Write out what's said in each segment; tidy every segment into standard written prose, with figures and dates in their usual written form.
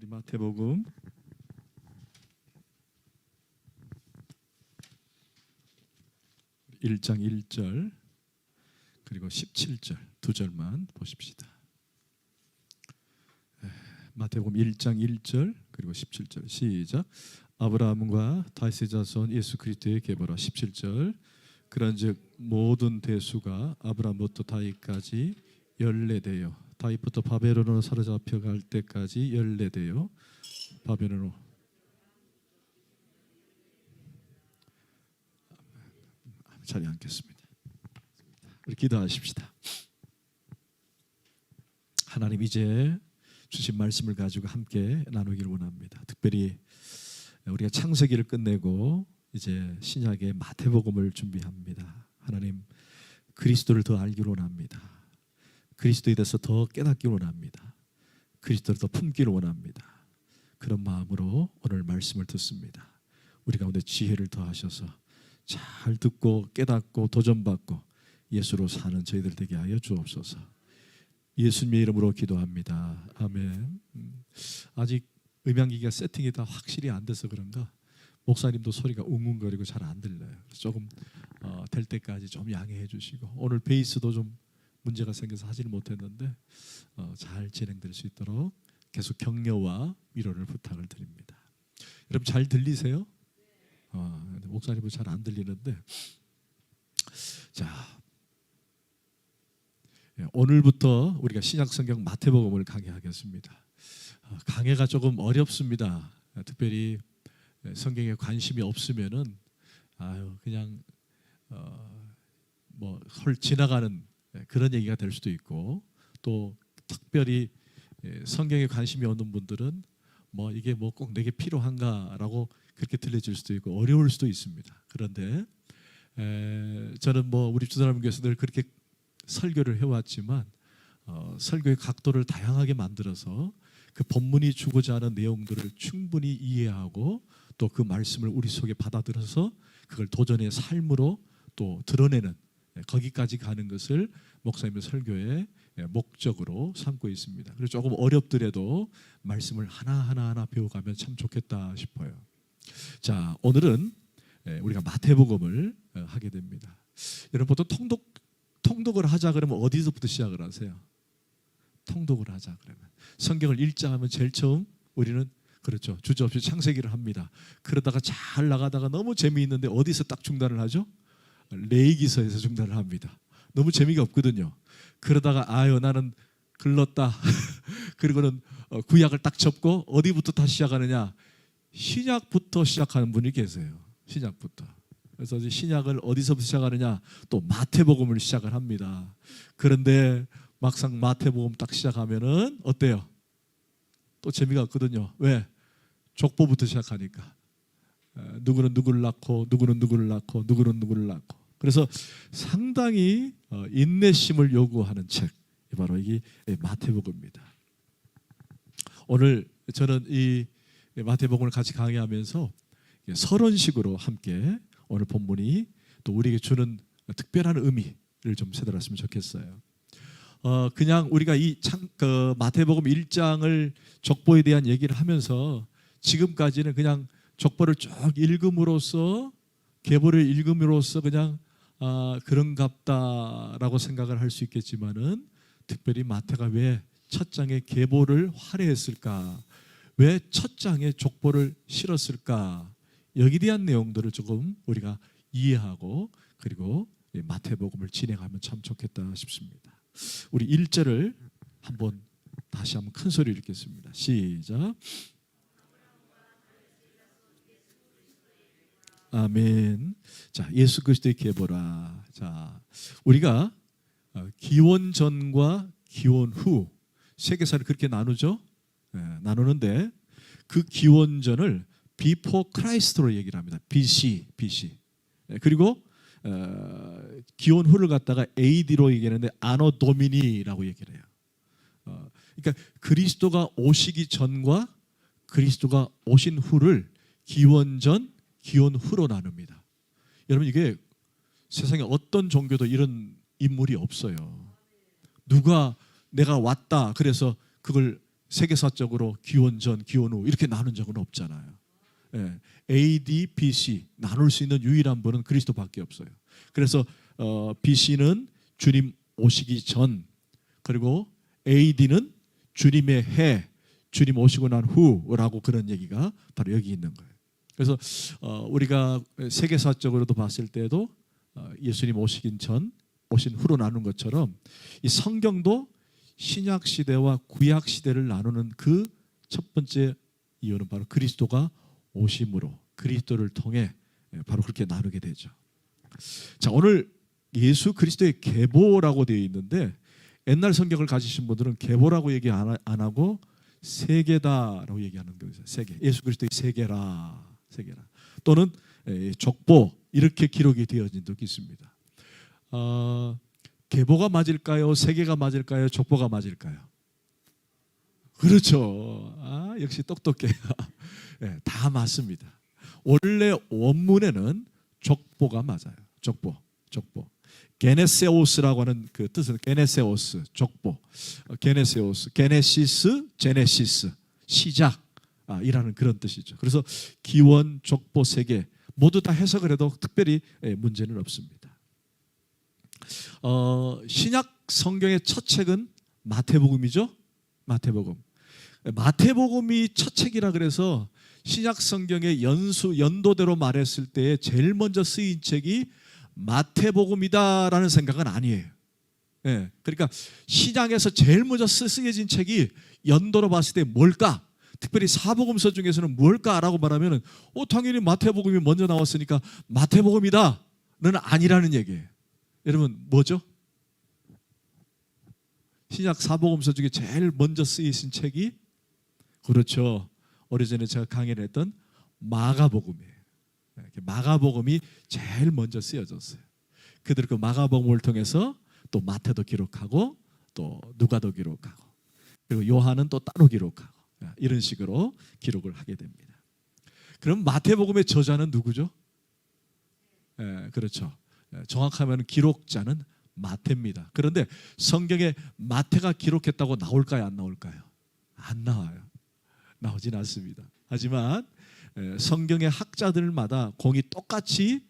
우리 마태복음 1장 1절 그리고 17절 두 절만 보십시다. 마태복음 1장 1절 그리고 17절 시작. 아브라함과 다윗의 자손 예수 그리스도의 계보라. 17절. 그런즉 모든 대수가 아브라함부터 다윗까지 연례되어 다윗부터 바벨론으로 사로잡혀 갈 때까지 연례되어 바벨론으로. 자리에 앉겠습니다. 우리 기도하십시다. 하나님, 이제 주신 말씀을 가지고 함께 나누기를 원합니다. 특별히 우리가 창세기를 끝내고 이제 신약의 마태복음을 준비합니다. 하나님, 그리스도를 더 알기를 원합니다. 그리스도에 대해서 더 깨닫기를 원합니다. 그리스도를 더 품기를 원합니다. 그런 마음으로 오늘 말씀을 듣습니다. 우리 가운데 지혜를 더하셔서 잘 듣고 깨닫고 도전받고 예수로 사는 저희들 되게 하여 주옵소서. 예수님의 이름으로 기도합니다. 아멘. 아직 음향기기가 세팅이 다 확실히 안 돼서 그런가 목사님도 소리가 웅웅거리고 잘 안 들려요. 조금 될 때까지 좀 양해해 주시고, 오늘 베이스도 좀 문제가 생겨서 하지는 못했는데 잘 진행될 수 있도록 계속 격려와 위로를 부탁을 드립니다. 여러분 잘 들리세요? 목사님은 잘 안 들리는데, 자, 오늘부터 우리가 신약성경 마태복음을 강해하겠습니다. 강해가 조금 어렵습니다. 특별히 성경에 관심이 없으면은 그냥 뭐 헐 지나가는 그런 얘기가 될 수도 있고, 또 특별히 성경에 관심이 없는 분들은 뭐 이게 뭐 꼭 내게 필요한가라고 그렇게 들려질 수도 있고 어려울 수도 있습니다. 그런데 저는 뭐 우리 주사람교회에서 늘 그렇게 설교를 해왔지만 설교의 각도를 다양하게 만들어서 그 본문이 주고자 하는 내용들을 충분히 이해하고 또 그 말씀을 우리 속에 받아들여서 그걸 도전의 삶으로 또 드러내는, 거기까지 가는 것을 목사님의 설교의 목적으로 삼고 있습니다. 그래서 조금 어렵더라도 말씀을 하나하나 배워가면 참 좋겠다 싶어요. 자, 오늘은 우리가 마태복음을 하게 됩니다. 여러분 보통 통독을 하자 그러면 어디서부터 시작을 하세요? 통독을 하자 그러면 성경을 읽자 하면 제일 처음 우리는 그렇죠, 주저없이 창세기를 합니다. 그러다가 잘 나가다가 너무 재미있는데 어디서 딱 중단을 하죠? 레위기서에서 중단을 합니다. 너무 재미가 없거든요. 그러다가 나는 글렀다. 그리고는 구약을 딱 접고 어디부터 다시 시작하느냐? 신약부터 시작하는 분이 계세요. 신약부터. 그래서 신약을 어디서부터 시작하느냐? 또 마태복음을 시작을 합니다. 그런데 막상 마태복음 딱 시작하면은 어때요? 또 재미가 없거든요. 왜? 족보부터 시작하니까. 누구는 누구를 낳고 누구는 누구를 낳고 누구는 누구를 낳고. 그래서 상당히 인내심을 요구하는 책, 바로 이게 마태복음입니다. 오늘 저는 이 마태복음을 같이 강의하면서 서론식으로 함께 오늘 본문이 또 우리에게 주는 특별한 의미를 좀 새달았으면 좋겠어요. 그냥 우리가 이 마태복음 1장을 족보에 대한 얘기를 하면서 지금까지는 그냥 족보를 쭉 읽음으로써, 계보를 읽음으로써 그냥 그런갑다라고 생각을 할 수 있겠지만은, 특별히 마태가 왜 첫 장에 계보를 할애했을까, 왜 첫 장에 족보를 실었을까, 여기에 대한 내용들을 조금 우리가 이해하고 그리고 마태복음을 진행하면 참 좋겠다 싶습니다. 우리 1절을 다시 한번 큰 소리로 읽겠습니다. 시작. 아멘. 자, 예수 그리스도의 계보라. 자, 우리가 기원전과 기원후 세계사를 그렇게 나누죠. 나누는데 그 기원전을 Before Christ로 얘기를 합니다. BC. 그리고 기원후를 갖다가 AD로 얘기하는데 아노 도미니라고 얘기를 해요. 그러니까 그리스도가 오시기 전과 그리스도가 오신 후를 기원전, 기원후로 나눕니다. 여러분, 이게 세상에 어떤 종교도 이런 인물이 없어요. 누가 내가 왔다 그래서 그걸 세계사적으로 기원 전, 기원 후 이렇게 나눈 적은 없잖아요. 예, AD, BC 나눌 수 있는 유일한 분은 그리스도밖에 없어요. 그래서 BC는 주님 오시기 전, 그리고 AD는 주님의 해, 주님 오시고 난 후라고 그런 얘기가 바로 여기 있는 거예요. 그래서 우리가 세계사적으로도 봤을 때도 예수님 오시긴 전, 오신 후로 나눈 것처럼 이 성경도 신약 시대와 구약 시대를 나누는 그 첫 번째 이유는 바로 그리스도가 오심으로, 그리스도를 통해 바로 그렇게 나누게 되죠. 자, 오늘 예수 그리스도의 계보라고 되어 있는데 옛날 성경을 가지신 분들은 계보라고 얘기 안 하고 세계다라고 얘기하는 거예요. 세계. 예수 그리스도의 세계라. 또는 족보 이렇게 기록이 되어진 적이 있습니다. 계보가 맞을까요? 세계가 맞을까요? 족보가 맞을까요? 그렇죠. 역시 똑똑해요. 네, 다 맞습니다. 원래 원문에는 족보가 맞아요. 족보. 게네세오스라고 하는 그 뜻은 게네세오스, 족보. 게네세오스, 게네시스, 제네시스, 시작. 이라는 그런 뜻이죠. 그래서 기원, 족보, 세계 모두 다 해석을 해도 특별히 문제는 없습니다. 신약 성경의 첫 책은 마태복음이죠. 마태복음이 첫 책이라 그래서 신약 성경의 연도대로 말했을 때 제일 먼저 쓰인 책이 마태복음이다라는 생각은 아니에요. 네, 그러니까 신약에서 제일 먼저 쓰여진 책이 연도로 봤을 때 뭘까? 특별히 사복음서 중에서는 뭘까라고 말하면 당연히 마태복음이 먼저 나왔으니까 마태복음이다는 아니라는 얘기예요. 여러분 뭐죠? 신약 사복음서 중에 제일 먼저 쓰이신 책이 그렇죠. 오래전에 제가 강의를 했던 마가복음이에요. 마가복음이 제일 먼저 쓰여졌어요. 그들 그 마가복음을 통해서 또 마태도 기록하고 또 누가도 기록하고 그리고 요한은 또 따로 기록하고 이런 식으로 기록을 하게 됩니다. 그럼 마태복음의 저자는 누구죠? 그렇죠. 정확하면 기록자는 마태입니다. 그런데 성경에 마태가 기록했다고 나올까요? 안 나올까요? 안 나와요. 나오진 않습니다. 하지만 성경의 학자들마다 공이 똑같이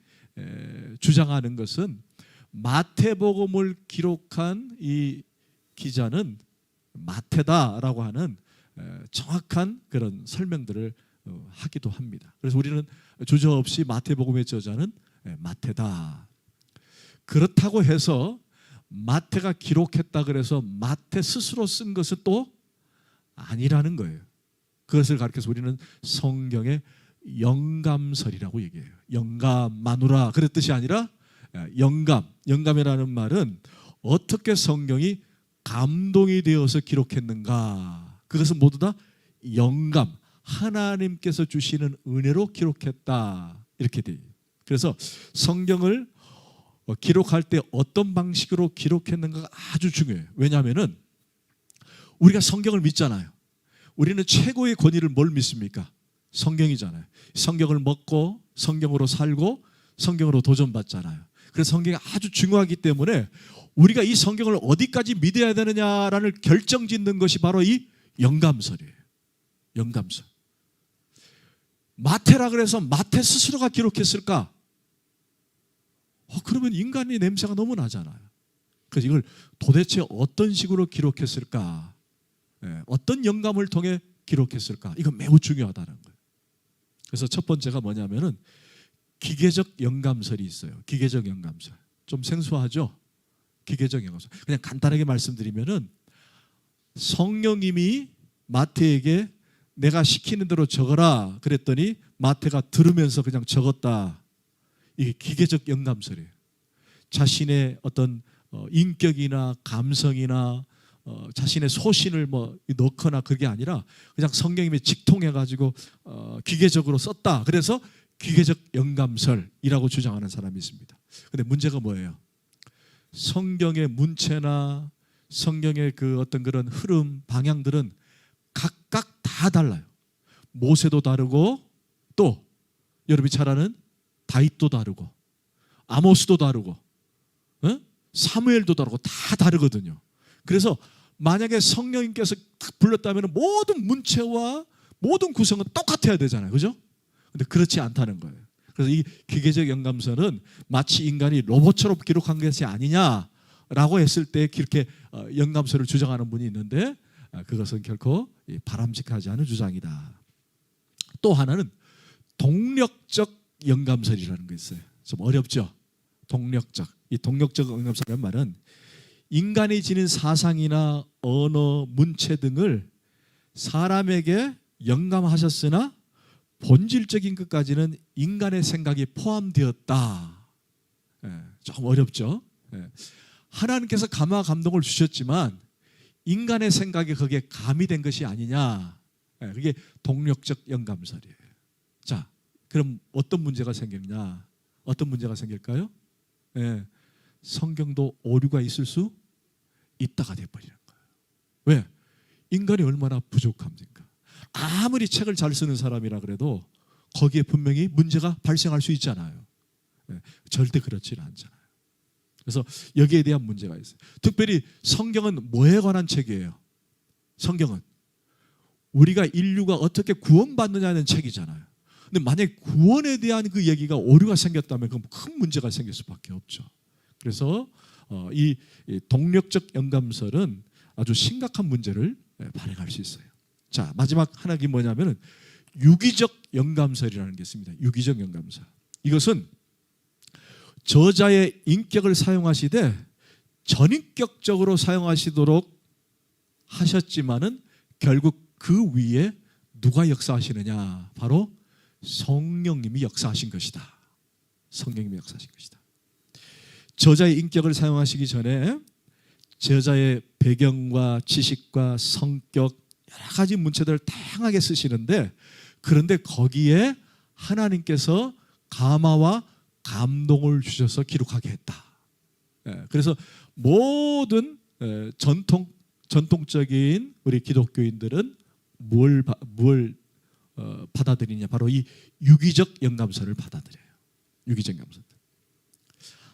주장하는 것은 마태복음을 기록한 이 기자는 마태다라고 하는 정확한 그런 설명들을 하기도 합니다. 그래서 우리는 주저없이 마태복음의 저자는 마태다. 그렇다고 해서 마태가 기록했다 그래서 마태 스스로 쓴 것은 또 아니라는 거예요. 그것을 가르쳐서 우리는 성경의 영감설이라고 얘기해요. 영감, 마누라 그런 뜻이 아니라 영감이라는 말은 어떻게 성경이 감동이 되어서 기록했는가. 그것은 모두 다 영감, 하나님께서 주시는 은혜로 기록했다. 이렇게 돼요. 그래서 성경을 기록할 때 어떤 방식으로 기록했는가가 아주 중요해요. 왜냐하면 우리가 성경을 믿잖아요. 우리는 최고의 권위를 뭘 믿습니까? 성경이잖아요. 성경을 먹고 성경으로 살고 성경으로 도전받잖아요. 그래서 성경이 아주 중요하기 때문에 우리가 이 성경을 어디까지 믿어야 되느냐라는 결정짓는 것이 바로 이 영감설이에요. 영감설. 마태라 그래서 마태 스스로가 기록했을까? 그러면 인간의 냄새가 너무 나잖아요. 그래서 이걸 도대체 어떤 식으로 기록했을까? 어떤 영감을 통해 기록했을까? 이건 매우 중요하다는 거예요. 그래서 첫 번째가 뭐냐면은 기계적 영감설이 있어요. 기계적 영감설. 좀 생소하죠? 기계적 영감설. 그냥 간단하게 말씀드리면은 성령님이 마태에게 내가 시키는 대로 적어라 그랬더니 마태가 들으면서 그냥 적었다. 이게 기계적 영감설이에요. 자신의 어떤 인격이나 감성이나 자신의 소신을 넣거나 그게 아니라 그냥 성령님이 직통해가지고 기계적으로 썼다. 그래서 기계적 영감설이라고 주장하는 사람이 있습니다. 근데 문제가 뭐예요? 성경의 문체나 성경의 그 어떤 그런 흐름, 방향들은 각각 다 달라요. 모세도 다르고 또 여러분이 잘 아는 다윗도 다르고 아모스도 다르고 사무엘도 다르고 다 다르거든요. 그래서 만약에 성령님께서 딱 불렀다면 모든 문체와 모든 구성은 똑같아야 되잖아요. 그죠? 근데 그렇지 않다는 거예요. 그래서 이 기계적 영감서는 마치 인간이 로봇처럼 기록한 것이 아니냐라고 했을 때 그렇게 영감서를 주장하는 분이 있는데, 그것은 결코 바람직하지 않은 주장이다. 또 하나는 동력적 영감설이라는 게 있어요. 좀 어렵죠? 동력적. 이 동력적 영감설이라는 말은 인간이 지닌 사상이나 언어, 문체 등을 사람에게 영감하셨으나 본질적인 것까지는 인간의 생각이 포함되었다. 좀 어렵죠? 하나님께서 감화 감동을 주셨지만 인간의 생각이 거기에 가미된 것이 아니냐. 그게 동력적 영감설이에요. 자, 그럼 어떤 문제가 생기느냐? 어떤 문제가 생길까요? 성경도 오류가 있을 수 있다가 돼버리는 거예요. 왜? 인간이 얼마나 부족합니까? 아무리 책을 잘 쓰는 사람이라 그래도 거기에 분명히 문제가 발생할 수 있잖아요. 절대 그렇지는 않잖아요. 그래서 여기에 대한 문제가 있어요. 특별히 성경은 뭐에 관한 책이에요? 성경은 우리가 인류가 어떻게 구원받느냐는 책이잖아요. 근데 만약에 구원에 대한 그 얘기가 오류가 생겼다면 그럼 큰 문제가 생길 수밖에 없죠. 그래서 이 동력적 영감설은 아주 심각한 문제를 발행할 수 있어요. 자, 마지막 하나가 뭐냐면은 유기적 영감설이라는 게 있습니다. 유기적 영감설. 이것은 저자의 인격을 사용하시되 전인격적으로 사용하시도록 하셨지만은 결국 그 위에 누가 역사하시느냐? 바로 성령님이 역사하신 것이다. 성령님이 역사하신 것이다. 저자의 인격을 사용하시기 전에 저자의 배경과 지식과 성격 여러 가지 문체들을 다양하게 쓰시는데, 그런데 거기에 하나님께서 감화와 감동을 주셔서 기록하게 했다. 그래서 모든 전통적인 우리 기독교인들은 뭘 받아들이냐? 바로 이 유기적 영감서를 받아들여요. 유기적 영감서.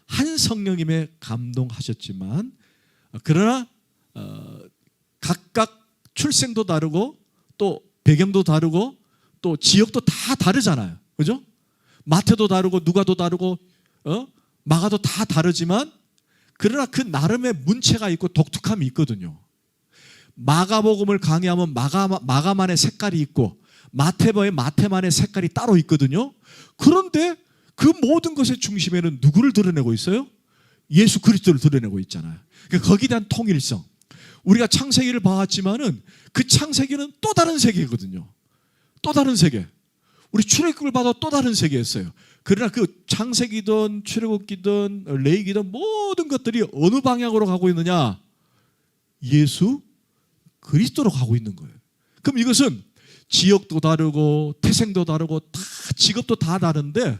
한 성령님의 감동하셨지만, 그러나 각각 출생도 다르고 또 배경도 다르고 또 지역도 다 다르잖아요. 그죠? 마태도 다르고 누가도 다르고 마가도 다 다르지만, 그러나 그 나름의 문체가 있고 독특함이 있거든요. 마가복음을 강의하면 마가만의 색깔이 있고 마태복음에 마태만의 색깔이 따로 있거든요. 그런데 그 모든 것의 중심에는 누구를 드러내고 있어요? 예수 그리스도를 드러내고 있잖아요. 그러니까 거기에 대한 통일성. 우리가 창세기를 봐왔지만은 그 창세기는 또 다른 세계거든요. 또 다른 세계. 우리 출애굽을 봐도 또 다른 세계였어요. 그러나 그 창세기든 출애굽기든 레위기든 모든 것들이 어느 방향으로 가고 있느냐? 예수 그리스도로 가고 있는 거예요. 그럼 이것은 지역도 다르고 태생도 다르고 다 직업도 다 다른데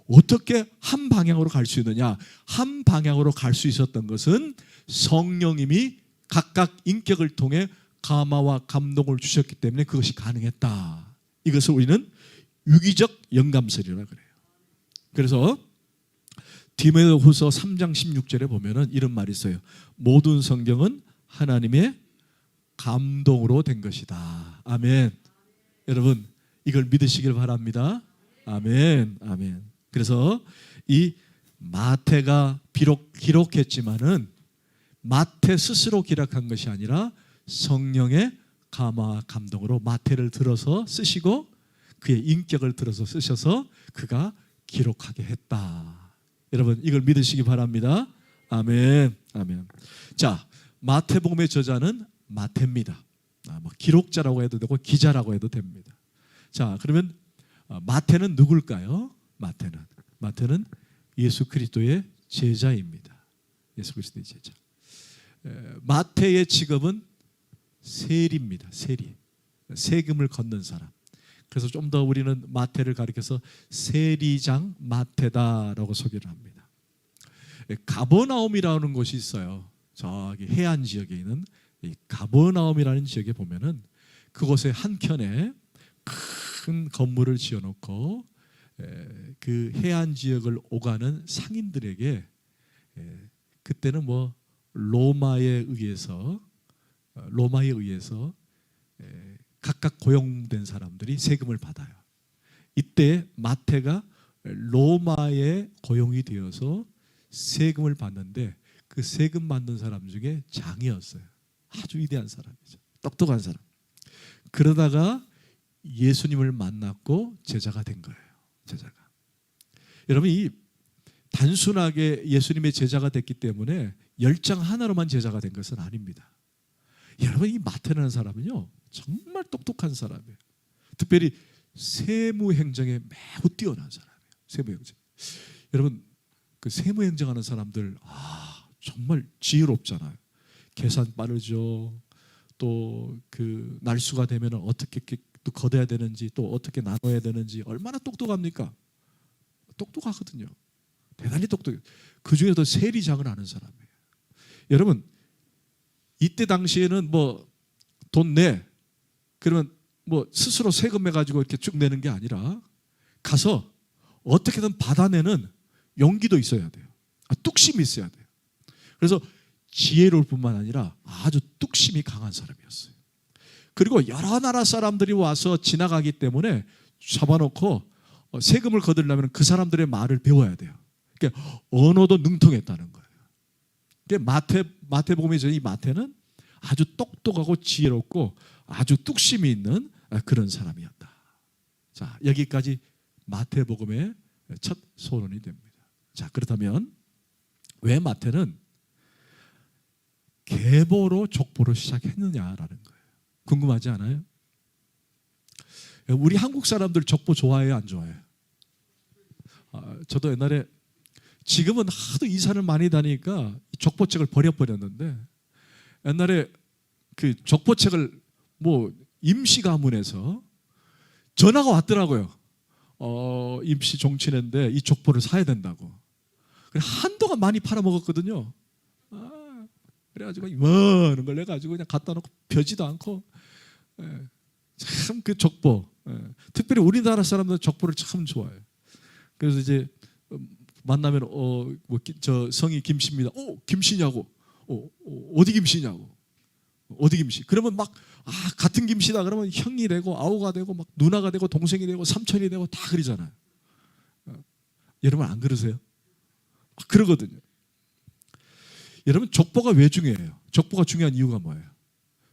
어떻게 한 방향으로 갈 수 있느냐? 한 방향으로 갈 수 있었던 것은 성령님이 각각 인격을 통해 감화와 감동을 주셨기 때문에 그것이 가능했다. 이것을 우리는 유기적 영감설이라고 그래요. 그래서 디모데후서 3장 16절에 보면은 이런 말이 있어요. 모든 성경은 하나님의 감동으로 된 것이다. 아멘. 여러분 이걸 믿으시길 바랍니다. 아멘. 아멘. 그래서 이 마태가 비록 기록했지만은 마태 스스로 기록한 것이 아니라 성령의 감화 감동으로 마태를 들어서 쓰시고 그의 인격을 들어서 쓰셔서 그가 기록하게 했다. 여러분 이걸 믿으시기 바랍니다. 아멘. 아멘. 자, 마태복음의 저자는 마태입니다. 뭐 기록자라고 해도 되고 기자라고 해도 됩니다. 자, 그러면 마태는 누굴까요? 마태는 예수 그리스도의 제자입니다. 예수 그리스도의 제자. 마태의 직업은 세리입니다. 세리. 세금을 걷는 사람. 그래서 좀 더 우리는 마태를 가리켜서 세리장 마태다라고 소개를 합니다. 가버나움이라는 곳이 있어요. 저기 해안 지역에 있는 이 가버나움이라는 지역에 보면은 그곳의 한켠에 큰 건물을 지어놓고 그 해안 지역을 오가는 상인들에게 그때는 뭐 로마에 의해서 로마에 의해서 각각 고용된 사람들이 세금을 받아요. 이때 마태가 로마에 고용이 되어서 세금을 받는데 그 세금 받는 사람 중에 장이었어요. 아주 위대한 사람이죠. 똑똑한 사람. 그러다가 예수님을 만났고 제자가 된 거예요. 제자가. 여러분, 이 단순하게 예수님의 제자가 됐기 때문에 열장 하나로만 제자가 된 것은 아닙니다. 여러분, 이 마태라는 사람은요 정말 똑똑한 사람이에요. 특별히 세무행정에 매우 뛰어난 사람이에요. 세무행정. 여러분, 그 세무행정하는 사람들 정말 지혜롭잖아요. 계산 빠르죠. 또 그 날수가 되면 어떻게 또 걷어야 되는지, 또 어떻게 나눠야 되는지 얼마나 똑똑합니까? 똑똑하거든요. 대단히 똑똑해요. 그 중에도 세리장을 하는 사람이에요. 여러분, 이때 당시에는 뭐 돈 내, 그러면 뭐 스스로 세금해 가지고 이렇게 쭉 내는 게 아니라 가서 어떻게든 받아내는 용기도 있어야 돼요. 뚝심이 있어야 돼요. 그래서 지혜로울 뿐만 아니라 아주 뚝심이 강한 사람이었어요. 그리고 여러 나라 사람들이 와서 지나가기 때문에 잡아놓고 세금을 거두려면 그 사람들의 말을 배워야 돼요. 그러니까 언어도 능통했다는 거예요. 그러니까 마태복음에서 이 마태는 아주 똑똑하고 지혜롭고 아주 뚝심이 있는 그런 사람이었다. 자, 여기까지 마태복음의 첫 소론이 됩니다. 자, 그렇다면 왜 마태는 계보로 족보를 시작했느냐라는 거예요. 궁금하지 않아요? 우리 한국 사람들 족보 좋아해요, 안 좋아해요? 저도 옛날에, 지금은 하도 이사를 많이 다니니까 족보책을 버렸는데 옛날에 그 족보책을 뭐 임시 가문에서 전화가 왔더라고요. 임시 종친회인데 이 족보를 사야 된다고. 한동안 많이 팔아먹었거든요. 그래가지고 이만한 걸 내가지고 그냥 갖다 놓고 펴지도 않고. 참 그 족보, 특별히 우리나라 사람들은 족보를 참 좋아해요. 그래서 이제 만나면 저 성이 김씨입니다. 김씨냐고. 어디 김씨냐고. 어디 김씨. 그러면 막 같은 김씨다 그러면 형이 되고 아우가 되고 막 누나가 되고 동생이 되고 삼촌이 되고 다 그러잖아요. 여러분 안 그러세요? 그러거든요. 여러분, 족보가 왜 중요해요? 족보가 중요한 이유가 뭐예요?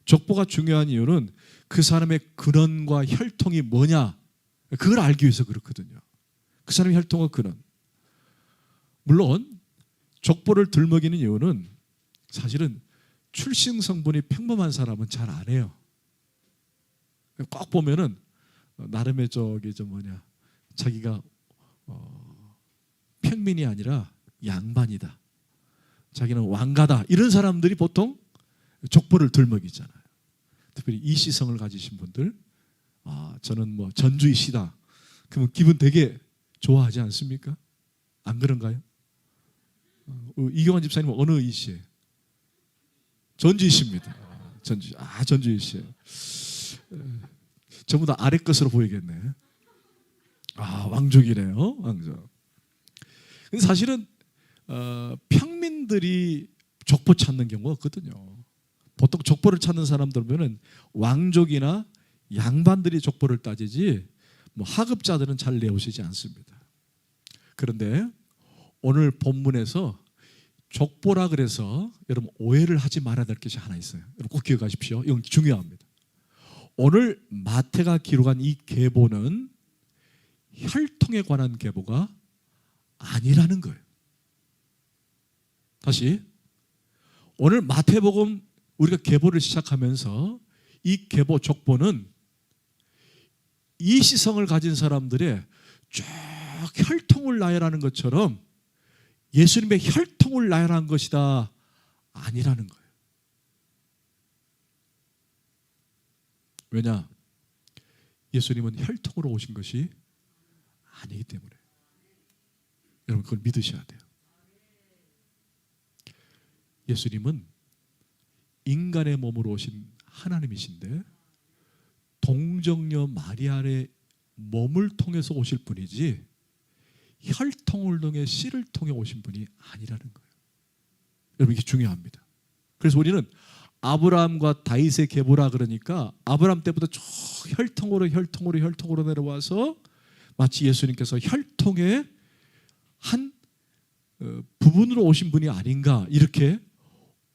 족보가 중요한 이유는 그 사람의 근원과 혈통이 뭐냐, 그걸 알기 위해서 그렇거든요. 그 사람의 혈통과 근원. 물론 족보를 들먹이는 이유는 사실은 출생 성분이 평범한 사람은 잘 안 해요. 꼭 보면은 나름의 자기가 평민이 아니라 양반이다, 자기는 왕가다, 이런 사람들이 보통 족보를 들먹이잖아요. 특별히 이시성을 가지신 분들, 저는 뭐 전주이시다, 그러면 기분 되게 좋아하지 않습니까? 안 그런가요? 이경환 집사님은 어느 이시예요? 전주이십니다. 전주이시예요. 전부 다 아래 것으로 보이겠네. 왕족이네요, 왕족. 근데 사실은 평민들이 족보 찾는 경우가 없거든요. 보통 족보를 찾는 사람들 보면 왕족이나 양반들이 족보를 따지지 뭐 하급자들은 잘 내오시지 않습니다. 그런데 오늘 본문에서 족보라 그래서 여러분 오해를 하지 말아야 될 것이 하나 있어요. 여러분 꼭 기억하십시오. 이건 중요합니다. 오늘 마태가 기록한 이 계보는 혈통에 관한 계보가 아니라는 거예요. 다시, 오늘 마태복음 우리가 계보를 시작하면서 이 계보 족보는 이시성을 가진 사람들의 쭉 혈통을 나열하는 것처럼 예수님의 혈통을 나열한 것이다, 아니라는 거예요. 왜냐? 예수님은 혈통으로 오신 것이 아니기 때문에. 여러분 그걸 믿으셔야 돼요. 예수님은 인간의 몸으로 오신 하나님이신데 동정녀 마리아의 몸을 통해서 오실 분이지 혈통을 통해 씨를 통해 오신 분이 아니라는 거예요. 여러분 이게 중요합니다. 그래서 우리는 아브라함과 다윗의 계보라 그러니까 아브라함 때부터 쭉 혈통으로 내려와서 마치 예수님께서 혈통의 한 부분으로 오신 분이 아닌가 이렇게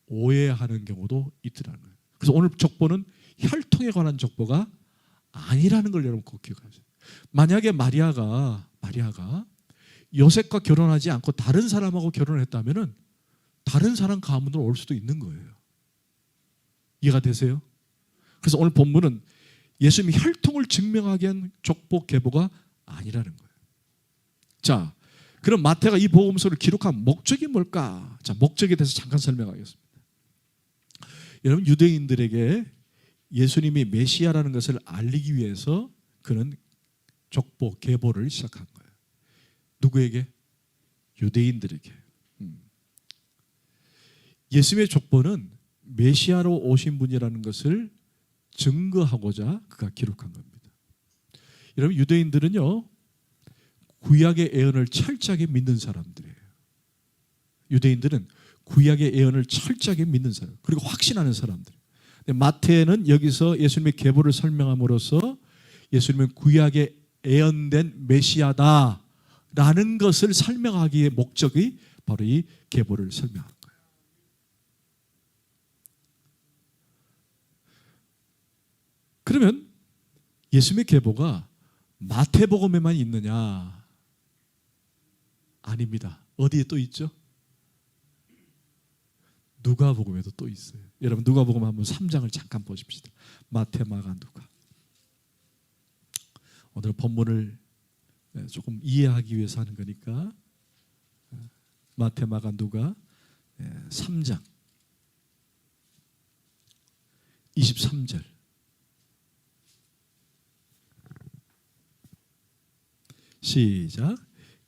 오해하는 경우도 있더라는 거예요. 그래서 오늘 족보는 혈통에 관한 족보가 아니라는 걸 여러분 꼭 기억하세요. 만약에 마리아가 요셉과 결혼하지 않고 다른 사람하고 결혼을 했다면 다른 사람 가문으로 올 수도 있는 거예요. 이해가 되세요? 그래서 오늘 본문은 예수님이 혈통을 증명하기 위한 족보 계보가 아니라는 거예요. 자, 그럼 마태가 이 복음서를 기록한 목적이 뭘까? 자, 목적에 대해서 잠깐 설명하겠습니다. 여러분, 유대인들에게 예수님이 메시아라는 것을 알리기 위해서 그는 족보 계보를 시작한 거예요. 누구에게? 유대인들에게. 예수님의 족보는 메시아로 오신 분이라는 것을 증거하고자 그가 기록한 겁니다. 여러분, 유대인들은요 구약의 예언을 철저하게 믿는 사람들이에요. 유대인들은 구약의 예언을 철저하게 믿는 사람, 그리고 확신하는 사람들. 마태는 여기서 예수님의 계보를 설명함으로써 예수님은 구약에 예언된 메시아다라는 것을 설명하기의 목적이 바로 이 계보를 설명한 거예요. 그러면 예수님의 계보가 마태복음에만 있느냐? 아닙니다. 어디에 또 있죠? 누가복음에도 또 있어요. 여러분, 누가복음 한번 3장을 잠깐 보십시다. 마태, 마가, 누가. 오늘 본문을 조금 이해하기 위해서 하는 거니까 마태, 마가, 누가 3장 23절. 시작.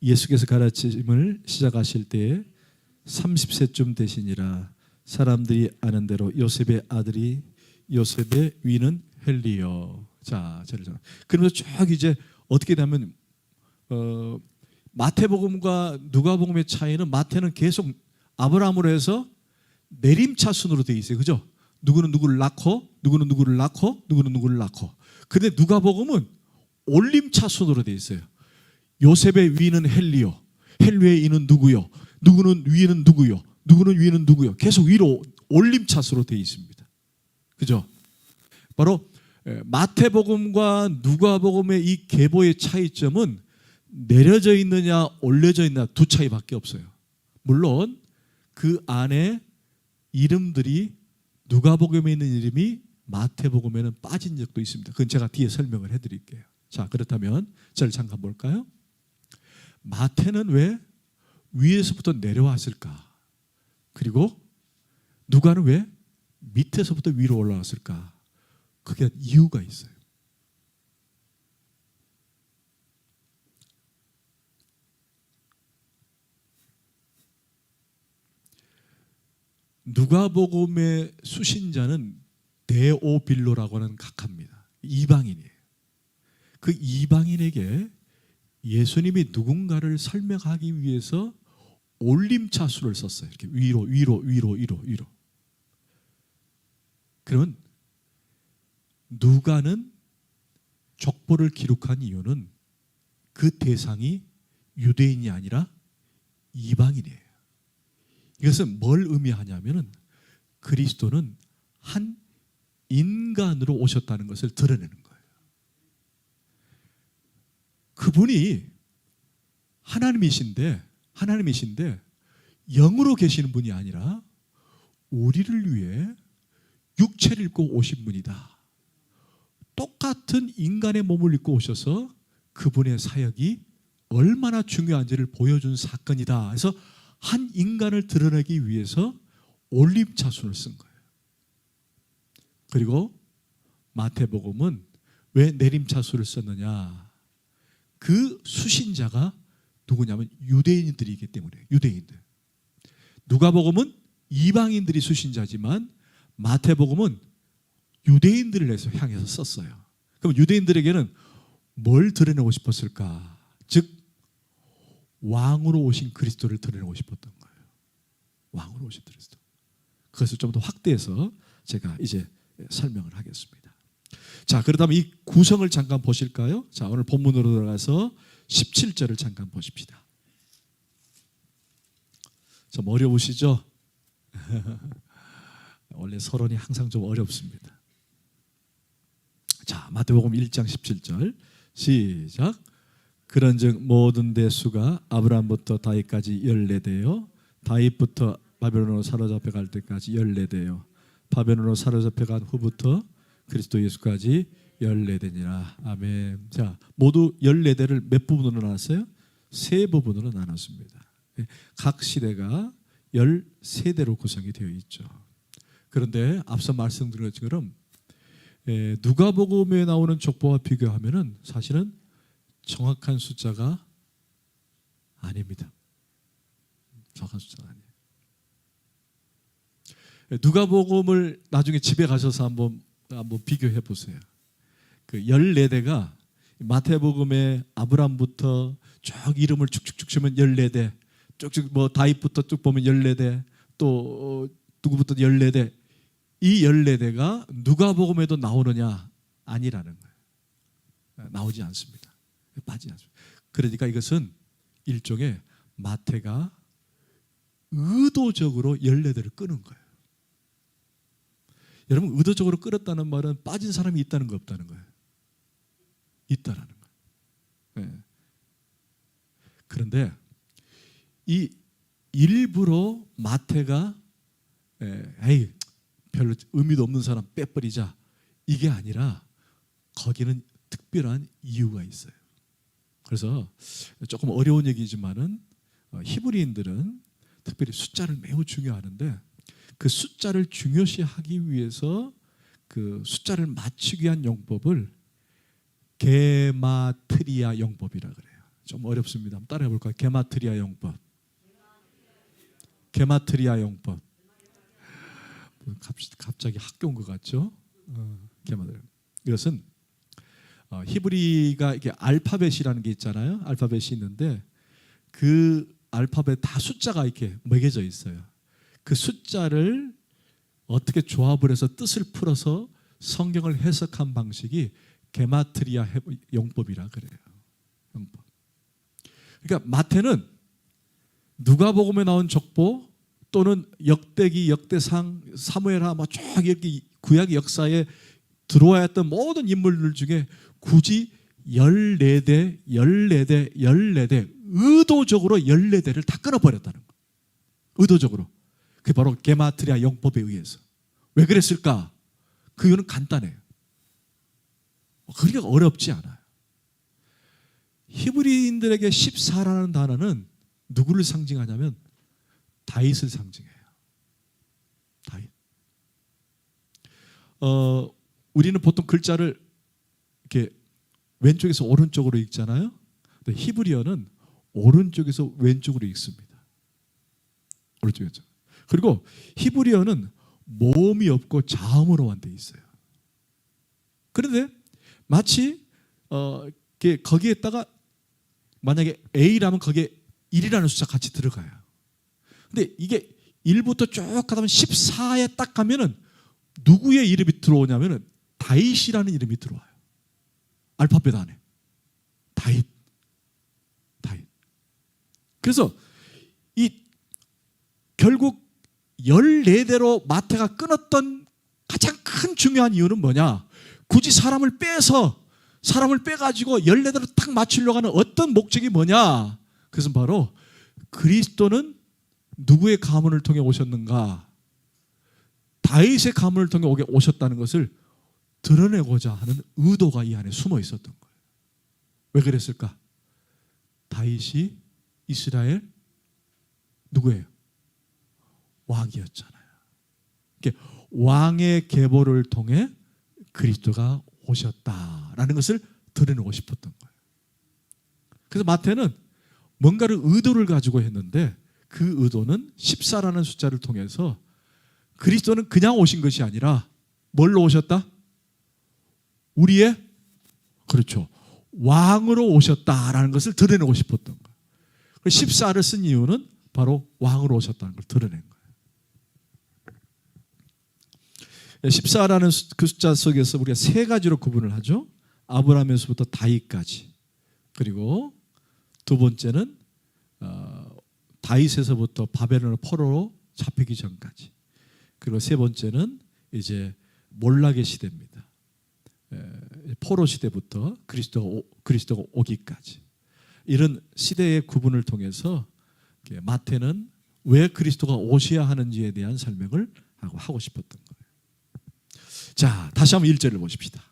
예수께서 가르침을 시작하실 때에 30세쯤 되시니라. 사람들이 아는 대로 요셉의 아들이 요셉의 위는 헬리요. 자, 그러면서 쭉 이제 어떻게 되면 마태복음과 누가복음의 차이는 마태는 계속 아브라함으로 해서 내림차순으로 되어 있어요. 그죠? 누구는 누구를 낳고 누구는 누구를 낳고 누구는 누구를 낳고. 그런데 누가복음은 올림차순으로 되어 있어요. 요셉의 위는 헬리요. 헬리의 이는 누구요? 누구는 위는 누구요? 누구는 위는 누구요? 계속 위로 올림차수로 되어 있습니다. 그죠? 바로 마태복음과 누가복음의 이 계보의 차이점은 내려져 있느냐 올려져 있느냐 두 차이밖에 없어요. 물론 그 안에 이름들이 누가복음에 있는 이름이 마태복음에는 빠진 적도 있습니다. 그건 제가 뒤에 설명을 해드릴게요. 자, 그렇다면 저를 잠깐 볼까요? 마태는 왜 위에서부터 내려왔을까? 그리고 누가는 왜 밑에서부터 위로 올라왔을까? 그게 이유가 있어요. 누가복음의 수신자는 데오빌로라고 하는 각하입니다. 이방인이에요. 그 이방인에게 예수님이 누군가를 설명하기 위해서 올림차수를 썼어요. 이렇게 위로. 그러면 누가는 족보를 기록한 이유는 그 대상이 유대인이 아니라 이방인이에요. 이것은 뭘 의미하냐면은 그리스도는 한 인간으로 오셨다는 것을 드러내는 거예요. 그분이 하나님이신데 영으로 계시는 분이 아니라 우리를 위해 육체를 입고 오신 분이다. 똑같은 인간의 몸을 입고 오셔서 그분의 사역이 얼마나 중요한지를 보여준 사건이다. 그래서 한 인간을 드러내기 위해서 올림차순을 쓴 거예요. 그리고 마태복음은 왜 내림차순을 썼느냐? 그 수신자가 누구냐면 유대인들이기 때문에. 유대인들. 누가복음은 이방인들이 수신자지만 마태복음은 유대인들을 향해서 썼어요. 그럼 유대인들에게는 뭘 드러내고 싶었을까? 즉 왕으로 오신 그리스도를 드러내고 싶었던 거예요. 왕으로 오신 그리스도. 그것을 좀 더 확대해서 제가 이제 설명을 하겠습니다. 자, 그렇다면 이 구성을 잠깐 보실까요? 자, 오늘 본문으로 들어가서 17절을 잠깐 보십시다. 좀 어려우시죠? 원래 서론이 항상 좀 어렵습니다. 자, 마태복음 1장 17절 시작. 그런즉 모든 대수가 아브라함부터 다윗까지 14대요 다윗부터 바벨론으로 사로잡혀 갈 때까지 14대요 바벨론으로 사로잡혀 간 후부터 그리스도 예수까지 14대니라. 아멘. 자, 모두 14대를 몇 부분으로 나눴어요? 세 부분으로 나눴습니다. 각 시대가 13대로 구성이 되어 있죠. 그런데 앞서 말씀드린 것처럼 누가복음에 나오는 족보와 비교하면은 사실은 정확한 숫자가 아닙니다. 정확한 숫자가 아니에요. 누가복음을 나중에 집에 가셔서 한번 비교해 보세요. 그 14대가 마태복음에 아브람부터 쭉 이름을 쭉쭉쭉 치면 14대, 쭉쭉 뭐 다윗부터 쭉 보면 14대, 또 누구부터 14대. 이 14대가 누가복음에도 나오느냐? 아니라는 거예요. 나오지 않습니다. 빠지지 않습니다. 그러니까 이것은 일종의 마태가 의도적으로 14대를 끄는 거예요. 여러분, 의도적으로 끌었다는 말은 빠진 사람이 있다는 거 없다는 거예요. 있다라는 거예요. 네. 그런데 이 일부러 마태가 에이 별로 의미도 없는 사람 빼버리자 이게 아니라 거기는 특별한 이유가 있어요. 그래서 조금 어려운 얘기지만은 히브리인들은 특별히 숫자를 매우 중요하는데 그 숫자를 중요시하기 위해서 그 숫자를 맞추기 위한 용법을 게마트리아 용법이라 그래요. 좀 어렵습니다. 한번 따라해 볼까요? 게마트리아 용법. 게마트리아 용법. 갑자기 학교 온 것 같죠? 게마트리아. 이것은 히브리가 이게 알파벳이라는 게 있잖아요. 알파벳이 있는데 그 알파벳 다 숫자가 이렇게 매겨져 있어요. 그 숫자를 어떻게 조합을 해서 뜻을 풀어서 성경을 해석한 방식이 게마트리아 용법이라 그래요. 용법. 그러니까 마태는 누가복음에 나온 족보 또는 역대기, 역대상, 사무엘하 쫙 이렇게 구약 역사에 들어와 했던 모든 인물들 중에 굳이 14대 의도적으로 14대를 다 끊어버렸다는 거예요. 의도적으로. 그게 바로 게마트리아 용법에 의해서. 왜 그랬을까? 그 이유는 간단해요. 그렇게 어렵지 않아요. 히브리인들에게 14라는 단어는 누구를 상징하냐면 다윗을 상징해요. 다윗. 우리는 보통 글자를 이렇게 왼쪽에서 오른쪽으로 읽잖아요. 근데 히브리어는 오른쪽에서 왼쪽으로 읽습니다. 오른쪽에서. 그리고 히브리어는 모음이 없고 자음으로만 돼 있어요. 그런데 마치 거기에다가 만약에 A라면 거기에 1이라는 숫자 같이 들어가요. 근데 이게 1부터 쭉 가다면 14에 딱 가면은 누구의 이름이 들어오냐면은 다윗이라는 이름이 들어와요. 알파벳 안에. 다윗. 그래서 이 결국 14대로 마태가 끊었던 가장 큰 중요한 이유는 뭐냐? 굳이 사람을 빼가지고 14대로 딱 맞추려고 하는 어떤 목적이 뭐냐? 그것은 바로 그리스도는 누구의 가문을 통해 오셨는가? 다윗의 가문을 통해 오셨다는 것을 드러내고자 하는 의도가 이 안에 숨어 있었던 거예요. 왜 그랬을까? 다윗이 이스라엘 누구예요? 왕이었잖아요. 왕의 계보를 통해 그리스도가 오셨다라는 것을 드러내고 싶었던 거예요. 그래서 마태는 뭔가를 의도를 가지고 했는데 그 의도는 14라는 숫자를 통해서 그리스도는 그냥 오신 것이 아니라 뭘로 오셨다? 우리의 그렇죠. 왕으로 오셨다라는 것을 드러내고 싶었던 거예요. 14를 쓴 이유는 바로 왕으로 오셨다는 걸 드러낸 거예요. 14라는 그 숫자 속에서 우리가 세 가지로 구분을 하죠. 아브라함에서부터 다윗까지. 그리고 두 번째는 다윗에서부터 바벨론 포로로 잡히기 전까지. 그리고 세 번째는 이제 몰락의 시대입니다. 포로 시대부터 그리스도가 오기까지. 이런 시대의 구분을 통해서 마태는 왜 그리스도가 오셔야 하는지에 대한 설명을 하고 싶었던 거예요. 자, 다시 한번 1절을 보십시다.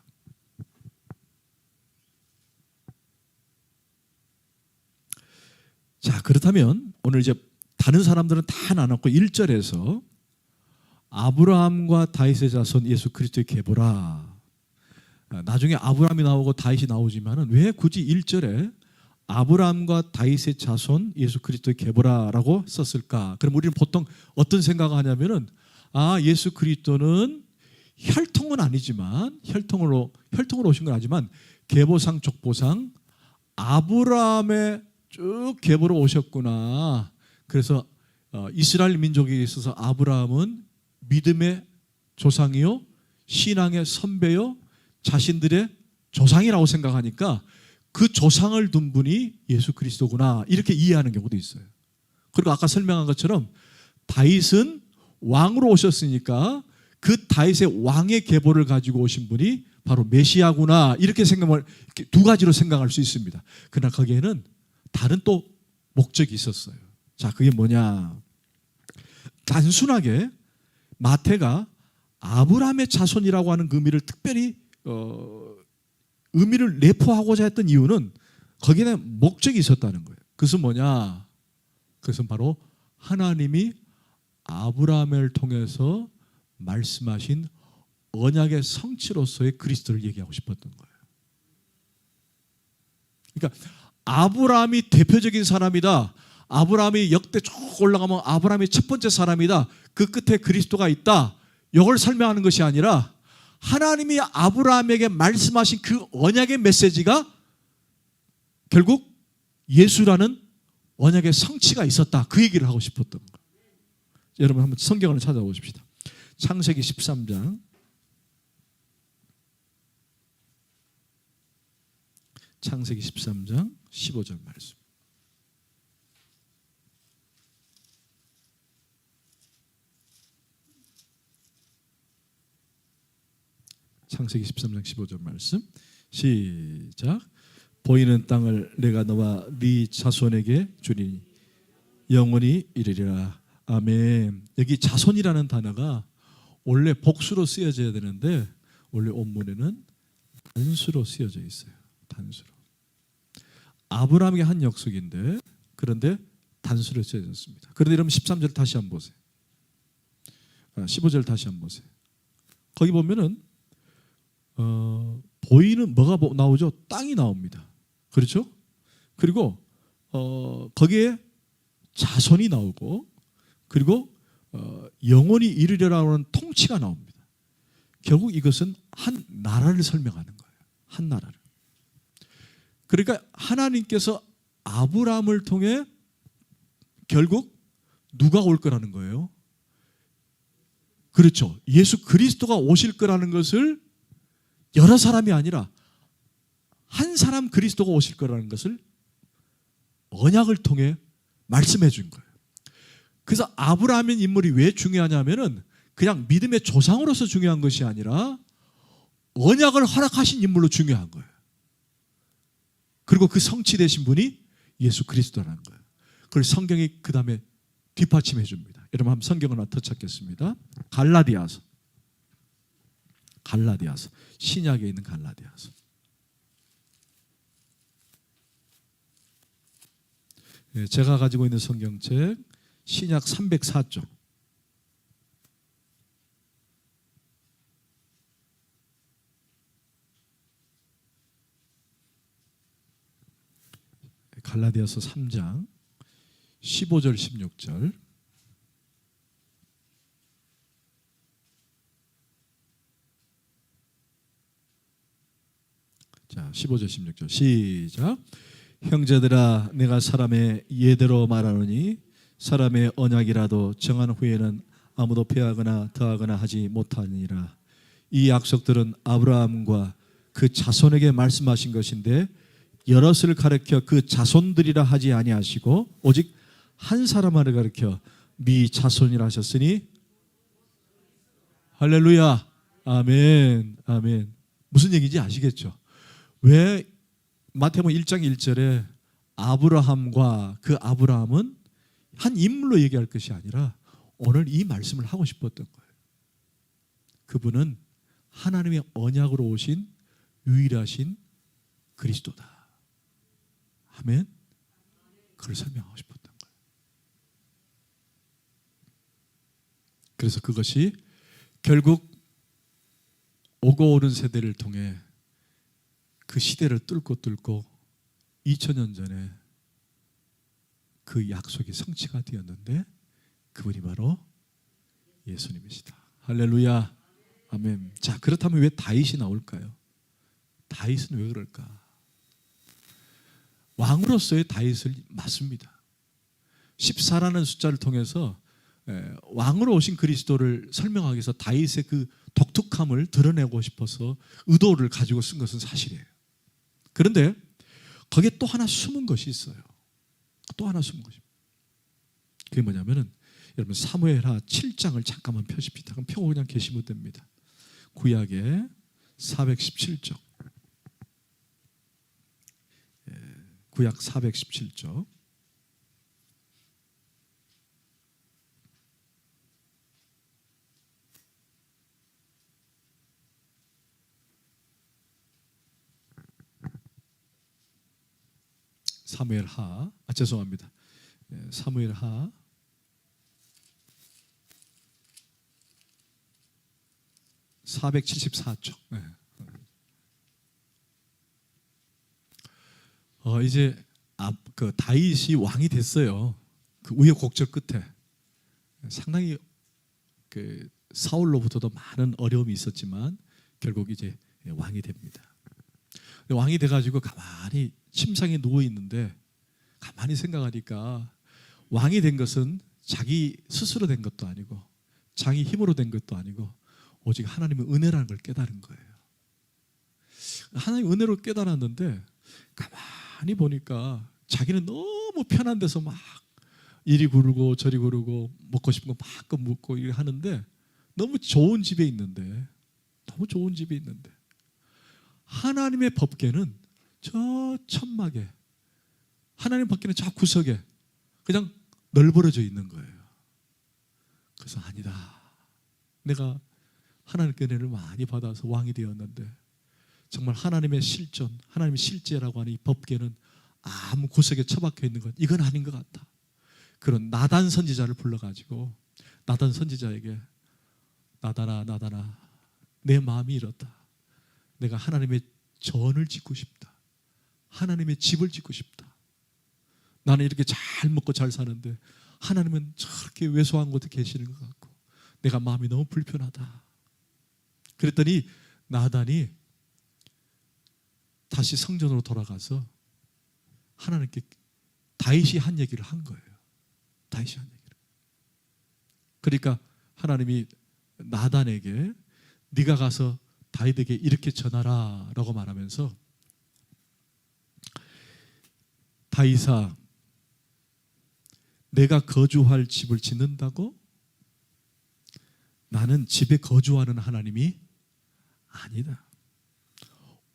자, 그렇다면 오늘 이제 다른 사람들은 다 나눴고 1절에서 아브라함과 다윗의 자손 예수 그리스도의 계보라. 나중에 아브라함이 나오고 다윗이 나오지만은 왜 굳이 1절에 아브라함과 다윗의 자손 예수 그리스도의 계보라라고 썼을까? 그럼 우리는 보통 어떤 생각을 하냐면은 예수 그리스도는 혈통은 아니지만 혈통으로 오신 건 아니지만 계보상 족보상 아브라함의 쭉 계보로 오셨구나. 그래서 이스라엘 민족에 있어서 아브라함은 믿음의 조상이요, 신앙의 선배요, 자신들의 조상이라고 생각하니까 그 조상을 둔 분이 예수 그리스도구나 이렇게 이해하는 경우도 있어요. 그리고 아까 설명한 것처럼 다윗은 왕으로 오셨으니까 그 다윗의 왕의 계보를 가지고 오신 분이 바로 메시아구나 이렇게 생각을 두 가지로 생각할 수 있습니다. 그러나 거기에는 다른 또 목적이 있었어요. 자, 그게 뭐냐? 단순하게 마태가 아브라함의 자손이라고 하는 그 의미를 특별히 의미를 내포하고자 했던 이유는 거기에는 목적이 있었다는 거예요. 그것은 뭐냐? 그것은 바로 하나님이 아브라함을 통해서 말씀하신 언약의 성취로서의 그리스도를 얘기하고 싶었던 거예요. 그러니까 아브라함이 대표적인 사람이다. 아브라함이 역대 쭉 올라가면 아브라함이 첫 번째 사람이다. 그 끝에 그리스도가 있다. 이걸 설명하는 것이 아니라 하나님이 아브라함에게 말씀하신 그 언약의 메시지가 결국 예수라는 언약의 성취가 있었다. 그 얘기를 하고 싶었던 거예요. 여러분 한번 성경을 찾아보십시다. 창세기 13장 창세기 13장 15절 말씀. 창세기 13장 15절 말씀. 시작. 보이는 땅을 내가 너와 네 자손에게 주리니 영원히 이르리라. 아멘. 여기 자손이라는 단어가 원래 복수로 쓰여져야 되는데 원래 원문에는 단수로 쓰여져 있어요. 단수로. 아브라함의 한 역속인데 그런데 단수로 쓰여졌습니다. 그런데 여러분 13절 다시 한번 보세요. 15절 다시 한번 보세요. 거기 보면은 보이는 뭐가 나오죠? 땅이 나옵니다. 그렇죠? 그리고 거기에 자손이 나오고 그리고 영원히 이르리라고 하는 통치가 나옵니다. 결국 이것은 한 나라를 설명하는 거예요. 한 나라를. 그러니까 하나님께서 아브라함을 통해 결국 누가 올 거라는 거예요? 그렇죠. 예수 그리스도가 오실 거라는 것을 여러 사람이 아니라 한 사람 그리스도가 오실 거라는 것을 언약을 통해 말씀해 준 거예요. 그래서 아브라함의 인물이 왜 중요하냐면은 그냥 믿음의 조상으로서 중요한 것이 아니라 언약을 허락하신 인물로 중요한 거예요. 그리고 그 성취되신 분이 예수 그리스도라는 거예요. 그걸 성경이 그 다음에 뒷받침해 줍니다. 여러분 한번 성경을 하나 더 찾겠습니다. 갈라디아서 신약에 있는 갈라디아서. 제가 가지고 있는 성경책 신약 304쪽. 갈라디아서 3장 15절 16절. 자, 15절 16절 시작. 형제들아 내가 사람의 예대로 말하노니 사람의 언약이라도 정한 후에는 아무도 폐하거나 더하거나 하지 못하니라. 이 약속들은 아브라함과 그 자손에게 말씀하신 것인데 여럿을 가리켜 그 자손들이라 하지 아니하시고 오직 한 사람만을 가리켜 네 자손이라 하셨으니 할렐루야. 아멘. 아멘. 무슨 얘기인지 아시겠죠? 왜 마태복음 1장 1절에 아브라함과 그 아브라함은 한 인물로 얘기할 것이 아니라 오늘 이 말씀을 하고 싶었던 거예요. 그분은 하나님의 언약으로 오신 유일하신 그리스도다. 아멘. 그걸 설명하고 싶었던 거예요. 그래서 그것이 결국 오고 오는 세대를 통해 그 시대를 뚫고 2000년 전에 그 약속이 성취가 되었는데 그분이 바로 예수님이시다. 할렐루야. 아멘. 자, 그렇다면 왜 다윗이 나올까요? 다윗은 왜 그럴까? 왕으로서의 다윗을 맞습니다. 14라는 숫자를 통해서 왕으로 오신 그리스도를 설명하기 위해서 다윗의 그 독특함을 드러내고 싶어서 의도를 가지고 쓴 것은 사실이에요. 그런데 거기에 또 하나 숨은 것이 있어요. 또 하나 숨은 것입니다. 그게 뭐냐면은 여러분 사무엘하 7장을 잠깐만 펴십시다. 그럼 펴고 그냥 계시면 됩니다. 구약의 417쪽. 구약 417쪽. 사무엘하, 죄송합니다. 사무엘하 474쪽. 이제 그 다윗이 왕이 됐어요. 그 우여곡절 끝에 상당히 그 사울로부터도 많은 어려움이 있었지만 결국 이제 왕이 됩니다. 왕이 돼가지고 가만히 침상에 누워 있는데 가만히 생각하니까 왕이 된 것은 자기 스스로 된 것도 아니고 자기 힘으로 된 것도 아니고 오직 하나님의 은혜라는 걸 깨달은 거예요. 하나님의 은혜로 깨달았는데 가만히 보니까 자기는 너무 편한 데서 막 이리 구르고 저리 구르고 먹고 싶은 거 마음껏 먹고 이렇게 하는데 너무 좋은 집에 있는데 하나님의 법궤는 저 천막에, 하나님의 법궤는 저 구석에 그냥 널브러져 있는 거예요. 그래서 아니다. 내가 하나님의 은혜를 많이 받아서 왕이 되었는데 정말 하나님의 실존, 하나님의 실제라고 하는 이 법궤는 아무 구석에 처박혀 있는 것, 이건 아닌 것 같다. 그런 나단 선지자를 불러가지고 나단 선지자에게 나단아 내 마음이 이렇다. 내가 하나님의 전을 짓고 싶다. 하나님의 집을 짓고 싶다. 나는 이렇게 잘 먹고 잘 사는데 하나님은 저렇게 왜소한 곳에 계시는 것 같고 내가 마음이 너무 불편하다. 그랬더니 나단이 다시 성전으로 돌아가서 하나님께 다윗이 한 얘기를 한 거예요. 다윗이 한 얘기를. 그러니까 하나님이 나단에게 네가 가서 다윗에게 이렇게 전하라 라고 말하면서 다윗아 내가 거주할 집을 짓는다고? 나는 집에 거주하는 하나님이 아니다.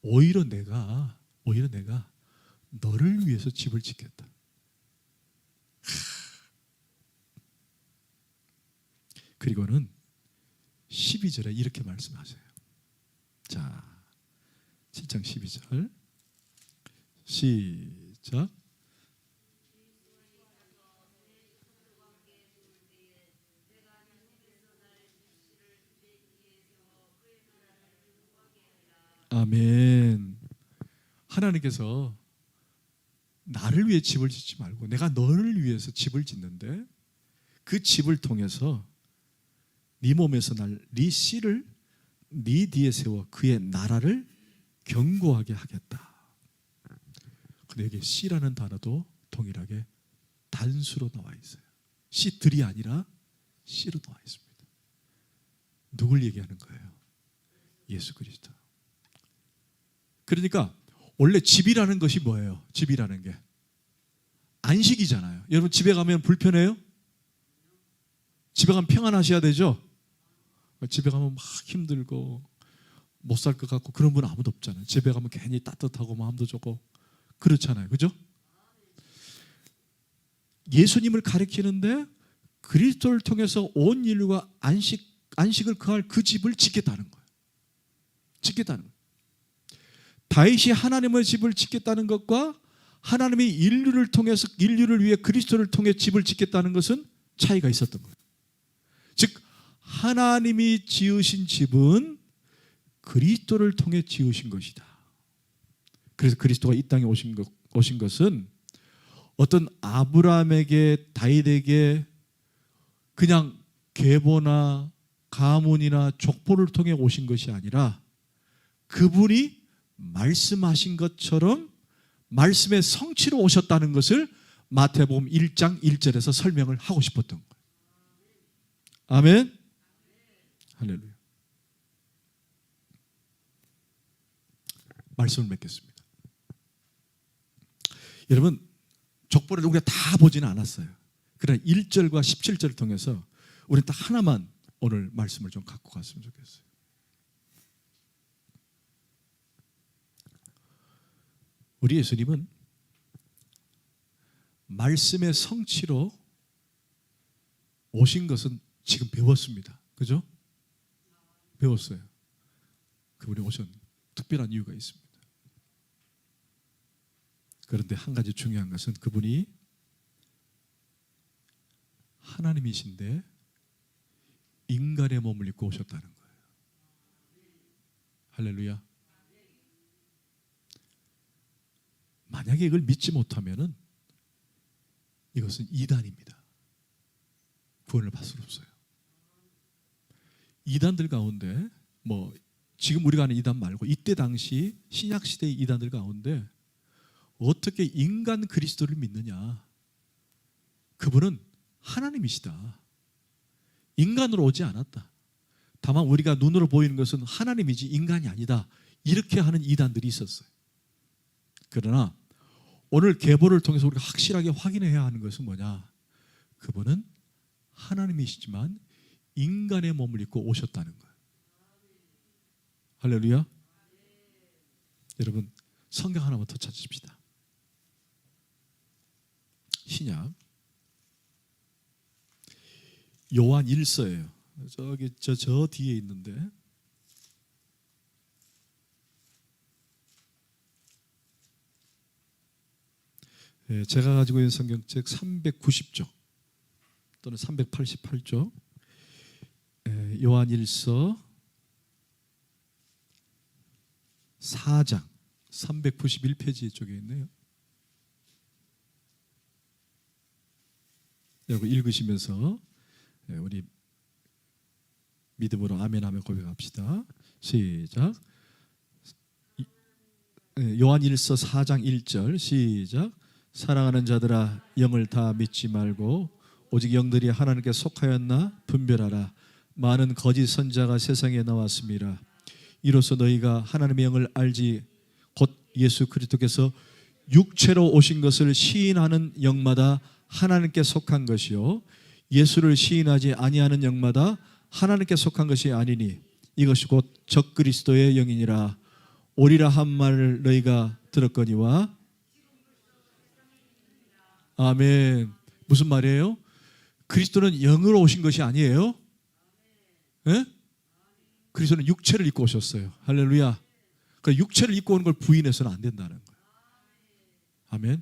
오히려 내가 너를 위해서 집을 짓겠다. 그리고는 12절에 이렇게 말씀하세요. 자, 7장 12절 시작. 아멘. 하나님께서 나를 위해 집을 짓지 말고 내가 너를 위해서 집을 짓는데 그 집을 통해서 네 몸에서 날 네 씨를 네 뒤에 세워 그의 나라를 견고하게 하겠다. 근데 여기 씨라는 단어도 동일하게 단수로 나와 있어요. 씨들이 아니라 씨로 나와 있습니다. 누굴 얘기하는 거예요? 예수 그리스도. 그러니까 원래 집이라는 것이 뭐예요? 집이라는 게 안식이잖아요. 여러분 집에 가면 불편해요? 집에 가면 평안하셔야 되죠? 집에 가면 막 힘들고 못 살 것 같고 그런 분 아무도 없잖아요. 집에 가면 괜히 따뜻하고 마음도 좋고 그렇잖아요. 그죠? 예수님을 가리키는데 그리스도를 통해서 온 인류가 안식을 거할 그 집을 짓겠다는 거예요. 짓겠다는 거예요. 다윗이 하나님의 집을 짓겠다는 것과 하나님이 인류를 위해 그리스도를 통해 집을 짓겠다는 것은 차이가 있었던 거예요. 즉 하나님이 지으신 집은 그리스도를 통해 지으신 것이다. 그래서 그리스도가 이 땅에 오신 것은 어떤 아브라함에게 다윗에게 그냥 계보나 가문이나 족보를 통해 오신 것이 아니라 그분이 말씀하신 것처럼 말씀의 성취로 오셨다는 것을 마태복음 1장 1절에서 설명을 하고 싶었던 거예요. 아멘. 할렐루야. 말씀을 맺겠습니다. 여러분 족보를 우리가 다 보지는 않았어요. 그러나 1절과 17절을 통해서 우리는 딱 하나만 오늘 말씀을 좀 갖고 갔으면 좋겠어요. 우리 예수님은 말씀의 성취로 오신 것은 지금 배웠습니다. 그죠? 배웠어요. 그분이 오신 특별한 이유가 있습니다. 그런데 한 가지 중요한 것은 그분이 하나님이신데 인간의 몸을 입고 오셨다는 거예요. 할렐루야. 만약에 이걸 믿지 못하면은 이것은 이단입니다. 구원을 받을 수 없어요. 이단들 가운데 뭐 지금 우리가 아는 이단 말고 이때 당시 신약 시대의 이단들 가운데 어떻게 인간 그리스도를 믿느냐? 그분은 하나님이시다. 인간으로 오지 않았다. 다만 우리가 눈으로 보이는 것은 하나님이지 인간이 아니다. 이렇게 하는 이단들이 있었어요. 그러나 오늘 계보를 통해서 우리가 확실하게 확인해야 하는 것은 뭐냐? 그분은 하나님이시지만 인간의 몸을 입고 오셨다는 거예요. 할렐루야. 여러분 성경 하나만 더 찾으십시다. 신약 요한 1서예요. 저기 저 뒤에 있는데 제가 가지고 있는 성경책 390쪽 또는 388쪽 요한 1서 4장 391페이지 쪽에 있네요. 여러분 읽으시면서 우리 믿음으로 아멘하며 고백합시다. 시작. 요한 1서 4장 1절 시작. 사랑하는 자들아 영을 다 믿지 말고 오직 영들이 하나님께 속하였나 분별하라. 많은 거짓 선자가 세상에 나왔습니다. 이로써 너희가 하나님의 영을 알지 곧 예수 그리스도께서 육체로 오신 것을 시인하는 영마다 하나님께 속한 것이요 예수를 시인하지 아니하는 영마다 하나님께 속한 것이 아니니 이것이 곧 적그리스도의 영이니라. 오리라 한 말을 너희가 들었거니와. 아멘. 무슨 말이에요? 그리스도는 영으로 오신 것이 아니에요. 예? 그리스도는 육체를 입고 오셨어요. 할렐루야. 그러니까 육체를 입고 오는 걸 부인해서는 안 된다는 거예요. 아멘.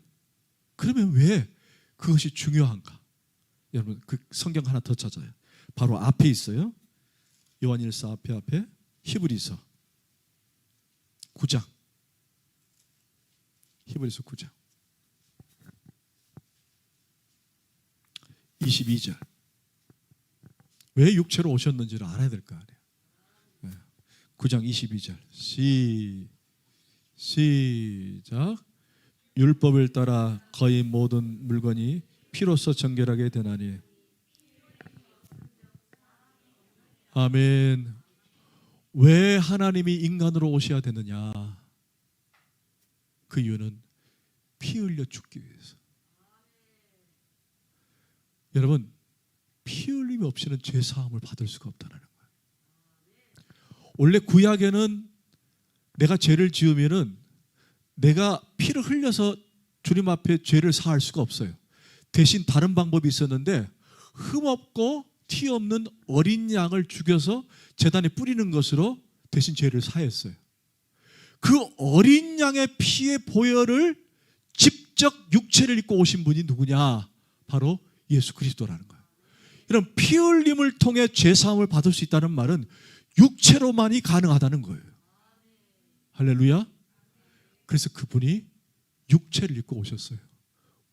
그러면 왜 그것이 중요한가? 여러분 그 성경 하나 더 찾아요. 바로 앞에 있어요. 요한일서 앞에 히브리서 9장. 히브리서 9장 22절. 왜 육체로 오셨는지를 알아야 될 거 아니에요. 9장 22절 시작. 율법을 따라 거의 모든 물건이 피로써 정결하게 되나니. 아멘. 왜 하나님이 인간으로 오셔야 되느냐? 그 이유는 피 흘려 죽기 위해서. 여러분, 피 흘림이 없이는 죄 사함을 받을 수가 없다는 거예요. 원래 구약에는 내가 죄를 지으면은 내가 피를 흘려서 주님 앞에 죄를 사할 수가 없어요. 대신 다른 방법이 있었는데, 흠없고 티 없는 어린 양을 죽여서 제단에 뿌리는 것으로 대신 죄를 사했어요. 그 어린 양의 피의 보혈을 직접 육체를 입고 오신 분이 누구냐? 바로 예수 그리스도라는 거예요. 이런 피 흘림을 통해 죄 사함을 받을 수 있다는 말은 육체로만이 가능하다는 거예요. 할렐루야. 그래서 그분이 육체를 입고 오셨어요.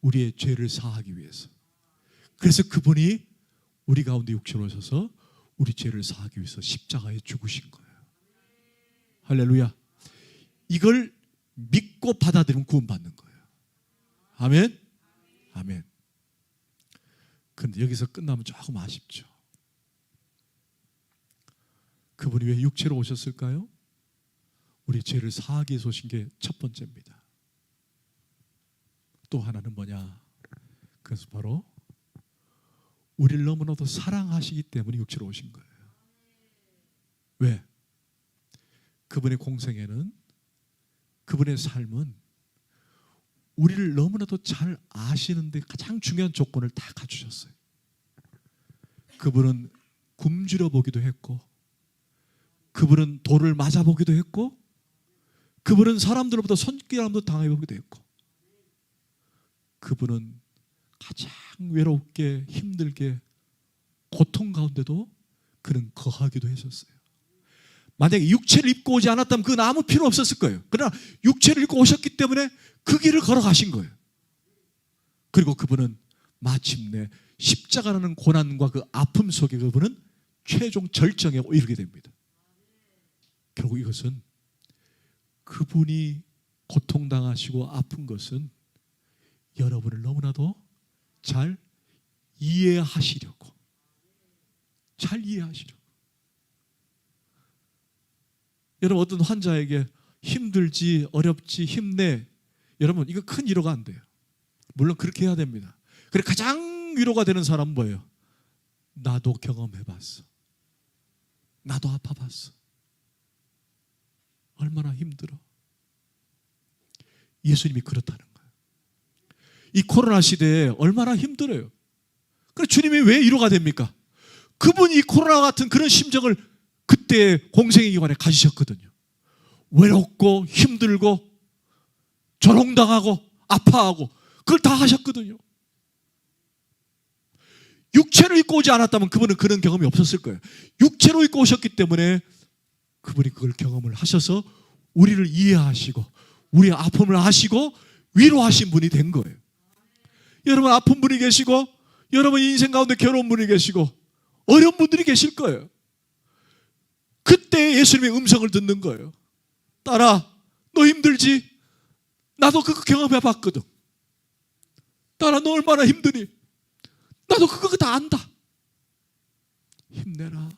우리의 죄를 사하기 위해서. 그래서 그분이 우리 가운데 육체로 오셔서 우리 죄를 사하기 위해서 십자가에 죽으신 거예요. 할렐루야. 이걸 믿고 받아들이면 구원받는 거예요. 아멘. 아멘. 그런데 여기서 끝나면 조금 아쉽죠. 그분이 왜 육체로 오셨을까요? 우리 죄를 사하기 위해서 오신 게 첫 번째입니다. 또 하나는 뭐냐? 그래서 바로 우리를 너무나도 사랑하시기 때문에 육체로 오신 거예요. 왜? 그분의 공생애는, 그분의 삶은 우리를 너무나도 잘 아시는데 가장 중요한 조건을 다 갖추셨어요. 그분은 굶주려 보기도 했고, 그분은 돌을 맞아 보기도 했고, 그분은 사람들로부터 손길함도 당해보기도 했고, 그분은 가장 외롭게 힘들게 고통 가운데도 그는 거하기도 했었어요. 만약에 육체를 입고 오지 않았다면 그건 아무 필요 없었을 거예요. 그러나 육체를 입고 오셨기 때문에 그 길을 걸어가신 거예요. 그리고 그분은 마침내 십자가라는 고난과 그 아픔 속에 그분은 최종 절정에 이르게 됩니다. 결국 이것은 그분이 고통당하시고 아픈 것은 여러분을 너무나도 잘 이해하시려고, 잘 이해하시려고. 여러분, 어떤 환자에게 힘들지, 어렵지, 힘내, 여러분 이거 큰 위로가 안 돼요. 물론 그렇게 해야 됩니다. 그래, 가장 위로가 되는 사람은 뭐예요? 나도 경험해봤어, 나도 아파봤어, 얼마나 힘들어. 예수님이 그렇다는 거예요. 이 코로나 시대에 얼마나 힘들어요. 그래, 주님이 왜 위로가 됩니까? 그분이 이 코로나 같은 그런 심정을 그때 공생의 기간에 가지셨거든요. 외롭고 힘들고 조롱당하고 아파하고 그걸 다 하셨거든요. 육체를 입고 오지 않았다면 그분은 그런 경험이 없었을 거예요. 육체로 입고 오셨기 때문에 그분이 그걸 경험을 하셔서 우리를 이해하시고 우리의 아픔을 아시고 위로하신 분이 된 거예요. 여러분, 아픈 분이 계시고, 여러분 인생 가운데 괴로운 분이 계시고, 어려운 분들이 계실 거예요. 그때 예수님의 음성을 듣는 거예요. 딸아, 너 힘들지? 나도 그거 경험해봤거든. 딸아, 너 얼마나 힘드니? 나도 그거 다 안다. 힘내라.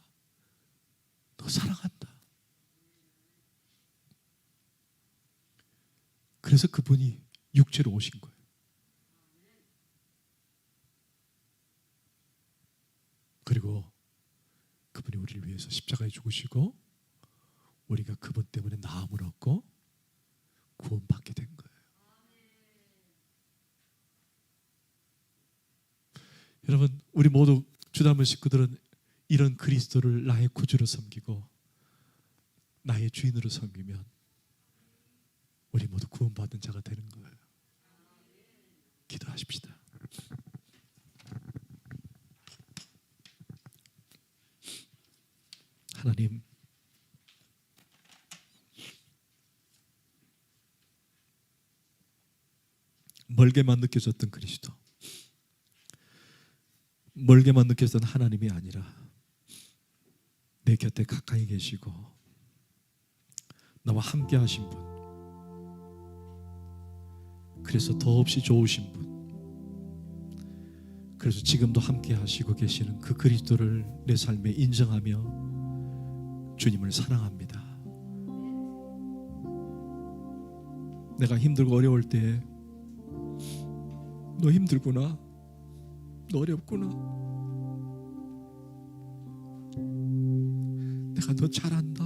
너 사랑한다. 그래서 그분이 육체로 오신 거예요. 그리고 그분이 우리를 위해서 십자가에 죽으시고 우리가 그분 때문에 나음을 얻고 구원받게 된 거예요. 여러분, 우리 모두 주담은 식구들은 이런 그리스도를 나의 구주로 섬기고 나의 주인으로 섬기면 우리 모두 구원받은 자가 되는 거예요. 기도하십시다. 하나님, 멀게만 느껴졌던 그리스도, 멀게만 느껴졌던 하나님이 아니라 내 곁에 가까이 계시고 나와 함께 하신 분, 그래서 더없이 좋으신 분, 그래서 지금도 함께 하시고 계시는 그 그리스도를 내 삶에 인정하며 주님을 사랑합니다. 내가 힘들고 어려울 때 너 힘들구나, 너 어렵구나, 내가 너 잘한다,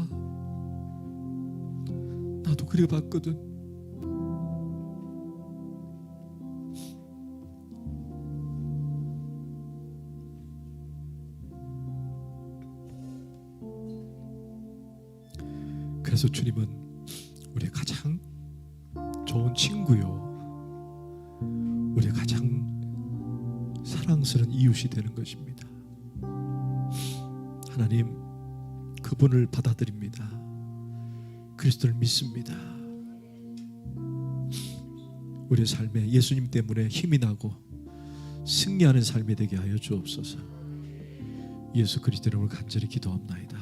나도 그래 봤거든. 그래서 주님은 우리의 가장 좋은 친구요, 우리의 가장 사랑스러운 이웃이 되는 것입니다. 하나님, 그분을 받아들입니다. 그리스도를 믿습니다. 우리의 삶에 예수님 때문에 힘이 나고 승리하는 삶이 되게 하여 주옵소서. 예수 그리스도 이름으로 간절히 기도합나이다.